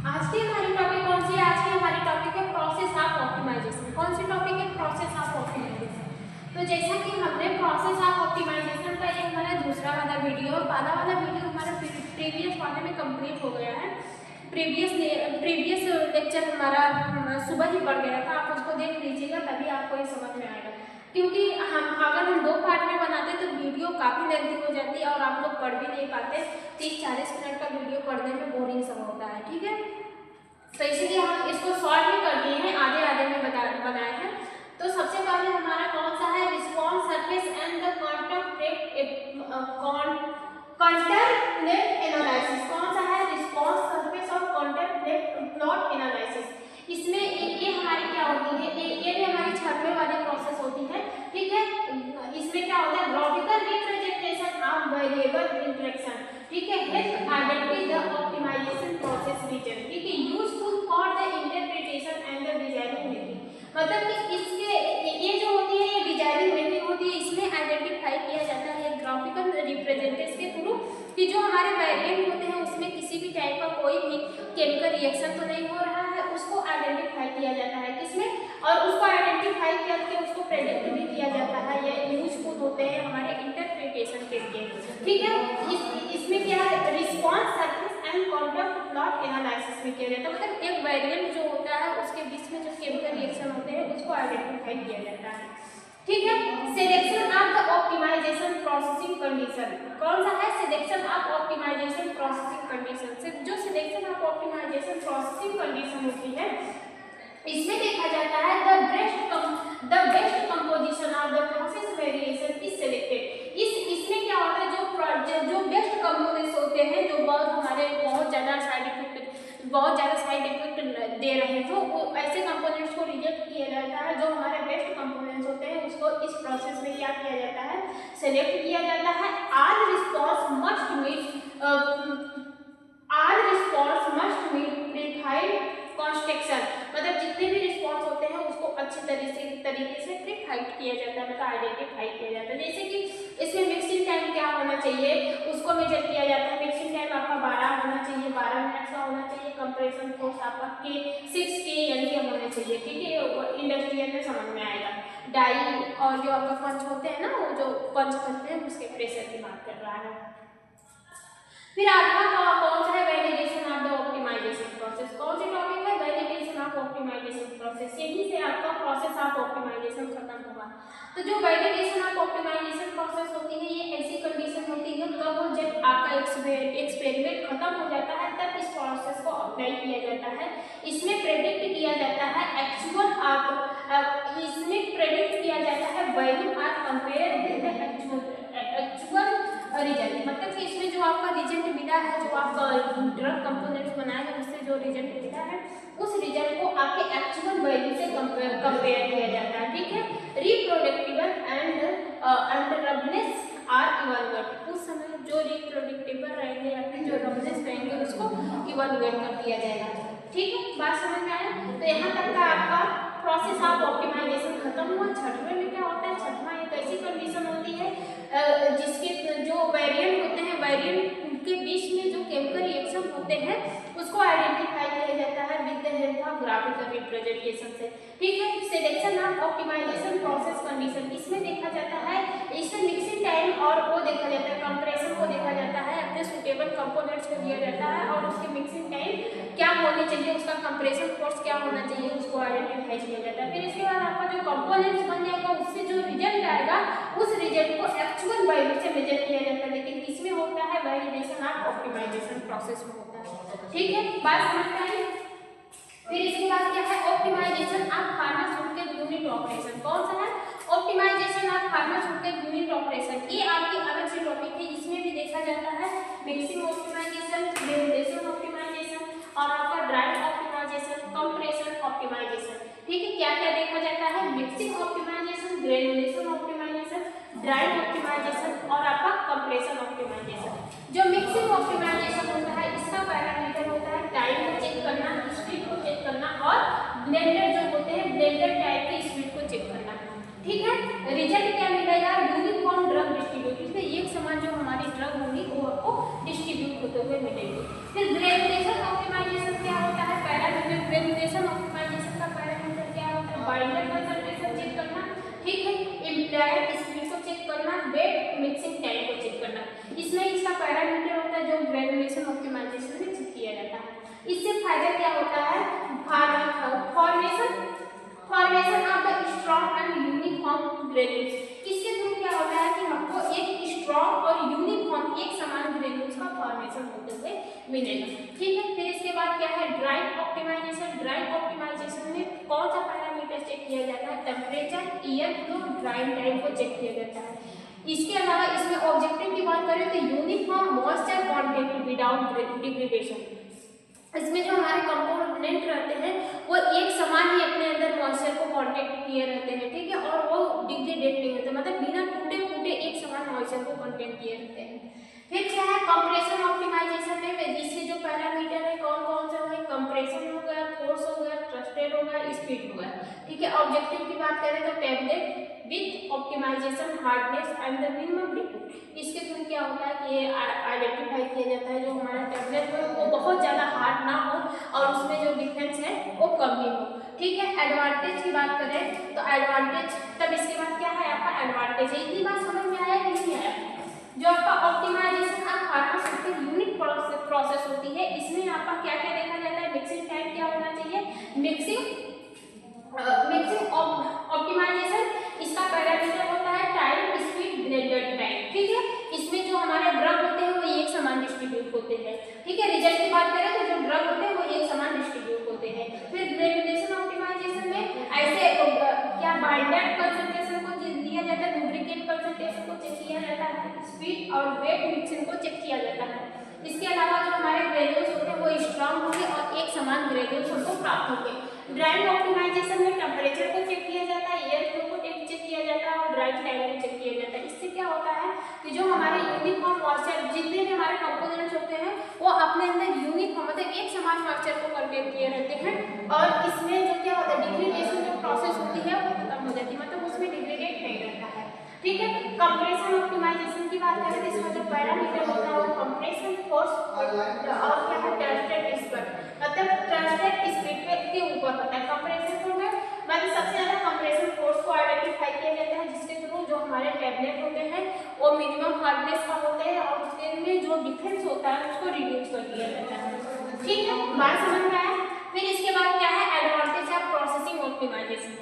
आज की हमारी टॉपिक कौन सी है? आज की हमारी टॉपिक है प्रोसेस ऑफ ऑप्टिमाइजेशन। कौन सी टॉपिक है? Process of optimisation. तो जैसा कि हमने प्रोसेस ऑफ ऑप्टिमाइजेशन का ये हमारा दूसरा वाला वीडियो और पहला वाला वीडियो हमारा प्रीवियस वाले में कंप्लीट हो गया है। प्रीवियस लेक्चर हमारा सुबह ही पढ़ गया था, आप उसको देख लीजिएगा तभी आपको ये समझ में आएगा। क्योंकि अगर हम दो पार्ट में बनाते तो वीडियो काफ़ी लेंथी हो जाती है और आप लोग पढ़ भी नहीं पाते। 30-40 मिनट का वीडियो पढ़ने में बोरिंग सब होता है, ठीक है। तो इसलिए हम इसको शॉर्ट में कर दिए हैं, आधे आधे में बनाए हैं। तो सबसे पहले हमारा कौन सा है? Response surface and the contour plot analysis. कौन सा है? रिस्पॉन्स सरफेस और कॉन्टरप्लेट प्लॉट एनालिसिस। इसमें ये हमारी क्या होती है? ये भी हमारी 6वें वाली प्रोसेस होती है, ठीक है। इसमें क्या होता है? Graphical representation of variable interaction, ठीक है। Help identify the optimisation process region, ठीक है। Useful for the interpretation and the designing method. मतलब कि इसके ये जो होती है ये डिजाइनिंग मेथड होती है, इसमें आइडेंटिफाई किया जाता है ग्राफिकल रिप्रेजेंटेशन के थ्रू कि जो हमारे वेरिएंट होते हैं उसमें किसी भी टाइप का कोई भी केमिकल रिएक्शन तो नहीं हो रहा है, उसको आइडेंटिफाई किया जाता है किसमें, और उसको आइडेंटिफाई करके उसको प्रेडिक्ट भी किया जाता है। ये यूजफुल होते हैं हमारे इंटरप्रिटेशन के लिए, ठीक है। इसमें क्या है? Response surface and contact plot analysis में किया जाता है। मतलब एक वेरिएंट जो होता है उसके बीच में जो केमिकल रिएक्शन होते हैं उसको आइडेंटिफाई किया जाता है, ठीक है। Selection of the optimization processing condition. कौन सा है? Selection of optimization processing condition. जो selection of optimization processing condition होती है इसमें देखा जाता है the best composition of the process variation is selected. इसमें क्या होता है? जो बेस्ट कंपोनेंट्स होते हैं जो बहुत ज़्यादा साइड इफेक्ट दे रहे हैं, तो वो ऐसे कंपोनेंट्स को रिजेक्ट किया जाता है। जो हमारे बेस्ट कंपोनेंट्स होते हैं उसको इस प्रोसेस में क्या किया जाता है? सेलेक्ट किया जाता है। All response must meet predefined construction. मतलब जितने भी रिस्पॉन्स होते हैं उसको अच्छी तरीके से प्रीफाइंड किया जाता है, मतलब आइडेंटिफाई किया जाता है। जैसे कि इसमें मिक्सिंग टाइम क्या होना चाहिए उसको मेजर किया जाता है। मिक्सिंग टाइम आपका 12 होना चाहिए, 12 मिनट का होना चाहिए। कंप्रेशन फोर्स आपका के 6 यानी कि होना चाहिए, ठीक है। इंडस्ट्रियल में समझ में आएगा। डाई और जो आपका पंच होते हैं ना, वो जो पंच करते हैं उसके प्रेशर की बात कर रहा है। फिर आपका कौन सा है? Validation of the optimisation process. कौन सी टॉपिक है? Validation of optimisation process. यहीं से आपका प्रोसेस ऑफ ऑप्टिमाइजेशन खत्म होगा। तो जो वैलिडेशन ऑफ ऑप्टिमाइजेशन प्रोसेस होती है ये ऐसी कंडीशन होती है कब जब आपका एक्सपेरिमेंट खत्म हो जाता है तब इस प्रोसेस को अप्लाई किया जाता है। इसमें प्रेडिक्ट किया जाता है value are compare with the actual result. मतलब कि इसमें जो आपका रिजल्ट मिला है, जो आपका ड्रग कंपोनेंट्स बनाए हैं उससे जो रिजल्ट मिला है उस रिजल्ट को आपके एक्चुअल वैल्यू से कंपेयर किया जाता है, ठीक है। रिप्रोडक्टिबल एंड रबनेस आर इवैल्यूएट। उस समय जो रिप्रोडक्टिबल रहेंगे या फिर जो रबनेस रहेंगे उसको इवैल्यूएट कर दिया जाएगा, ठीक है। बात समझ में आया? तो यहाँ तक का आपका प्रोसेस ऑफ ऑप्टिमाइजेशन खत्म हुआ। 6वें में क्या होता है? 6वां एक ऐसी कंडीशन होती है जिसके जो वेरिएंट होते हैं, वेरिएंट के बीच में जो केमिकल रिएक्शन होते हैं उसको आइडेंटिफाई किया जाता है with the help of graphical representation से, ठीक है। Selection of optimisation process condition. इसमें देखा जाता है, इसमें मिक्सिंग टाइम और वो देखा जाता है, कंप्रेशन को देखा जाता है, अपने सुटेबल कंपोनेंट्स को दिया जाता है और उसके मिक्सिंग टाइम क्या होनी चाहिए, उसका कंप्रेशन फोर्स क्या होना चाहिए उसको आइडेंटिफाई किया जाता है। फिर इसके बाद आपका जो कंपोनेंट्स बन जाएगा उससे जो रिजल्ट आएगा उस रिजल्ट को एक्चुअल वैल्यू से मेजर किया जाता है। लेकिन किसमें होता है? वैलिडेशन ऑफ ऑप्टिमाइजेशन प्रोसेस में होता है, ठीक है। बात समझ में आई? फिर इसके बाद क्या है? Optimisation of pharmaceutical unit operation. कौन सा है? Optimisation of pharmaceutical unit operation. ये आपकी अलग से टॉपिक है। इसमें भी देखा जाता है मिक्सिंग ऑप्टिमाइजेशन, ग्रेनुलेशन ऑप्टिमाइजेशन और आपका ड्राई ऑप्टिमाइजेशन, कंप्रेशन ऑप्टिमाइजेशन, ठीक है। क्या क्या देखा जाता है? Mixing optimisation, granulation optimisation, dry optimisation और आपका कंप्रेशन ऑप्टिमाइजेशन। जो मिक्सिंग ऑप्टिमाइजेशन होता है इसका पैरामीटर होता है टाइम को चेक करना, स्पीड को चेक करना और ब्लेंडर जो होते हैं ब्लेंडर टाइप की स्पीड को चेक करना, ठीक है। रिजल्ट क्या मिलेगा? Uniform drug distribute. इसमें एक समान जो हमारी ड्रग होगी वो आपको डिस्ट्रीब्यूट होते हुए मिलेगी। फिर ग्रेनुलेशन ऑप्टिमाइजेशन क्या होता है? इससे फायदा क्या होता है, formation of the strong and uniform granules. इसके थ्रू क्या होता है कि हमको एक स्ट्रॉन्ग और यूनिफॉर्म एक समान ग्रेन्यूल्स का फॉर्मेशन होते हुए मिलेगा। ठीक है, फिर इसके बाद क्या है, ड्राइंग ऑप्टिमाइजेशन। ड्राइंग ऑप्टिमाइजेशन में कौन सा पैरामीटर चेक किया जाता है, temperature, air flow, drawing time को चेक किया जाता है। इसके अलावा इसमें ऑब्जेक्टिव की बात करें तो uniform moisture content without degradation. इसमें जो हमारे कंपोनेंट रहते हैं वो एक समान ही अपने अंदर मॉइस्चर को कांटेक्ट किए रहते हैं। ठीक है, और वो डिग्रेडेट नहीं होते, मतलब बिना टूटे फूटे एक समान मॉइस्चर को कांटेक्ट किए रहते हैं। फिर क्या है, कंप्रेशन ऑप्टिमाइजेशन में इसके जो पैरामीटर है कौन कौन से है, कंप्रेशन हो गया, फोर्स हो गया, ट्रस्टेड हो गया, स्पीड हो गया। ठीक है, ऑब्जेक्टिव की बात करें तो tablet with optimisation hardness and the minimum liquid. इसके थ्रू क्या होता है कि ये आइडेंटिफाई किया जाता है जो हमारा टेबलेट है वो बहुत ज़्यादा हार्ड ना हो और उसमें जो डिफरेंस है वो कम ही हो। ठीक है, एडवांटेज की बात करें तो एडवांटेज, तब इसके बाद क्या है आपका एडवांटेज है। इतनी बात समझ में आया कि नहीं आया, जो आपका optimisation of pharmaceutical unit process होती है इसमें आपका क्या क्या देखा जाता है, मिक्सिंग टाइम क्या होना चाहिए, मिक्सिंग ऑप्टिमाइजेशन इसका पैरामीटर होता है टाइम, स्पीड, ब्लेंडेड टाइम। ठीक है, इसमें जो हमारे ड्रग होते हैं वो एक समान डिस्ट्रीब्यूट होते हैं। ठीक है, रिजल्ट की बात करें तो जो ड्रग होते हैं वो एक समान डिस्ट्रीब्यूट होते हैं। फिर ग्रेजुलेशन ऑप्टिमाइजेशन में ऐसे क्या बाइंडर कंसंट्रेशन को दिया जाता है, लुब्रिकेंट कंसंट्रेशन को चेक किया जाता है, स्पीड और वेट मिक्सिंग को चेक किया जाता है। इसके अलावा जो हमारे ग्रेन्यूल्स होते हैं वो स्ट्रॉन्ग होंगे और एक समान ग्रेन्यूल्स हमको प्राप्त होंगे। ड्राइंग ऑप्टिमाइजेशन में टेम्परेचर को चेक किया जाता है, एयर फ्लो को चेक किया जाता है और ड्राइंग टाइम को चेक किया जाता है। इससे क्या होता है कि जो हमारे यूनिफॉर्म मॉइस्चर जितने भी हमारे कंपोनेंट्स होते हैं वो अपने अंदर यूनिफॉर्म मतलब एक समान मॉइस्चर को कंटेन किए रहते हैं और इसमें जो क्या होता है डिग्रेडेशन जो प्रोसेस होती है वो खत्म हो जाती है, मतलब उसमें डिग्रेडेट नहीं रहता है। ठीक है, कंप्रेशन ऑप्टिमाइजेशन की बात करें तो इसका जो पैरामीटर होता है वो कंप्रेशन फोर्स और क्या है ट्रस्टेड स्पीड, मतलब ट्रस्टेड स्पीड के ऊपर होता है। कंप्रेशन को मतलब सबसे ज्यादा कंप्रेशन फोर्स को आइडेंटिफाई किया जाता है जिसके थ्रू जो हमारे टैबलेट होते हैं वो मिनिमम हार्डनेस का होते हैं और उसके लिए जो डिफरेंस होता है उसको रिड्यूस कर दिया जाता है। ठीक है, बात समझ में आया। फिर इसके बाद क्या है advantage of processing optimisation.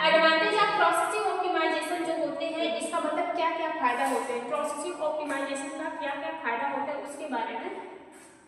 Advantage of processing optimisation जो होते हैं इसका मतलब क्या क्या फायदा होते हैं, प्रोसेसिंग ऑप्टिमाइजेशन का क्या क्या फायदा होता है उसके बारे में।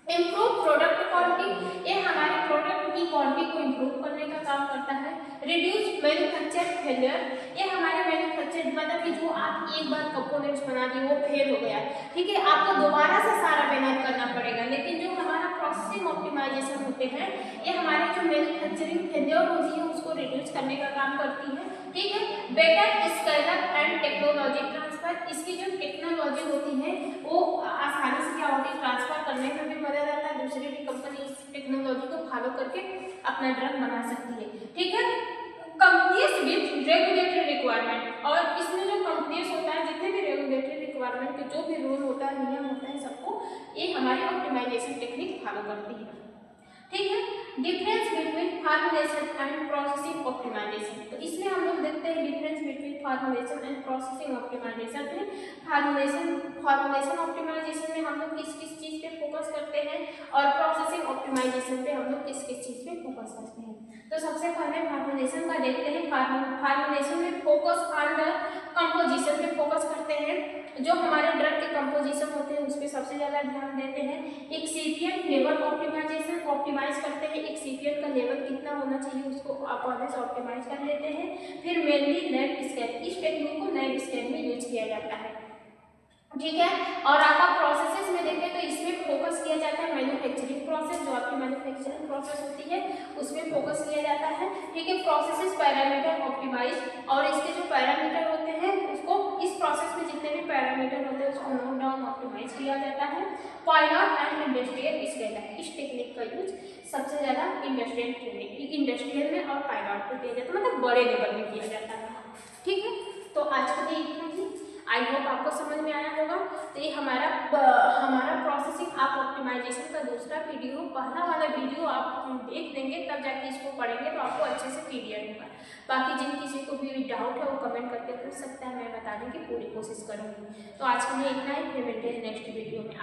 इम्प्रूव प्रोडक्ट क्वालिटी, ये हमारे प्रोडक्ट की क्वालिटी को इम्प्रूव करने का काम करता है। रिड्यूस मैन्युफैक्चर फेलियर, ये हमारे मैन्युफैक्चर मतलब कि जो आप एक बार कंपोनेंट्स बना दिए वो फेल हो गया, ठीक है, आपको दोबारा से सारा मेहनत करना पड़ेगा। लेकिन जो हमारा प्रोसेसिंग ऑप्टिमाइजेशन होते हैं ये हमारे जो मैन्युफैक्चरिंग फेलियर होती है उसको रिड्यूस करने का काम करती है। ठीक है, better scale up and technology transfer, इसकी जो टेक्नोलॉजी होती है वो आसानी से क्या होती है ट्रांसफर करने में भी मदद आता है, दूसरी भी कंपनी इस टेक्नोलॉजी को फॉलो करके अपना ड्रग बना सकती है। ठीक है, कंपनीज विद रेगुलेटरी रिक्वायरमेंट, और इसमें जो कंपनीज होता है जितने भी रेगुलेटरी रिक्वायरमेंट के जो भी रूल होता है नियम होता है सबको ये हमारी ऑप्टिमाइजेशन टेक्निक फॉलो करती है। ठीक है, difference between formulation and processing optimisation, तो इसमें हम लोग देखते हैं difference between formulation and processing optimisation में। फार्मुलेशन ऑप्टिमाइजेशन में हम लोग किस किस चीज़ पे फोकस करते हैं और प्रोसेसिंग ऑप्टिमाइजेशन पे हम लोग किस किस चीज़ पे फोकस करते हैं। तो सबसे पहले फार्मुलेशन का देखते हैं। फार्मुलेशन में फोकस ऑन द कंपोजिशन पे फोकस करते हैं, जो हमारे ड्रग के कंपोजिशन होते हैं उस पर सबसे ज़्यादा ध्यान देते हैं। एक्सिपिएंट लेवल ऑप्टिमाइजेशन ऑप्टिमाइज करते हैं, एक्सिपिएंट का लेवल कितना होना चाहिए उसको आप पहले से ऑप्टिमाइज कर लेते हैं। फिर मेनली लैब स्केल, इस टेक्निक को लैब स्केल में यूज किया जाता है। ठीक है, और आपका प्रोसेसेस में देखें तो इसमें फोकस किया जाता है मैन्युफैक्चरिंग प्रोसेस, जो आपकी मैन्युफैक्चरिंग प्रोसेस होती है उसमें फोकस किया जाता है। ठीक है, प्रोसेसेस पैरामीटर ऑप्टिमाइज, और इसके जो पैरामीटर होते हैं उसको इस प्रोसेस में जितने भी पैरामीटर होते हैं उसको नोट डाउन ऑप्टिमाइज किया जाता है। पायलट एंड इंडस्ट्रियल स्केल, इस टेक्निक का यूज सबसे ज़्यादा इंडस्ट्रियल में और पायलट पे किया जाता है, मतलब बड़े लेवल में किया जाता है। ठीक है, तो आज के लिए इतना ही। आई होप आपको समझ में आया होगा। तो ये हमारा प्रोसेसिंग ऑफ ऑप्टिमाइजेशन का दूसरा वीडियो, पहला वाला वीडियो आप देख लेंगे तब जाके इसको पढ़ेंगे तो आपको अच्छे से क्लियर होगा। बाकी जिन किसी को भी डाउट है वो कमेंट करके पूछ सकता है, मैं बताने की पूरी कोशिश करूँगी। तो आज के लिए इतना ही, फिर मिलते हैं नेक्स्ट वीडियो में।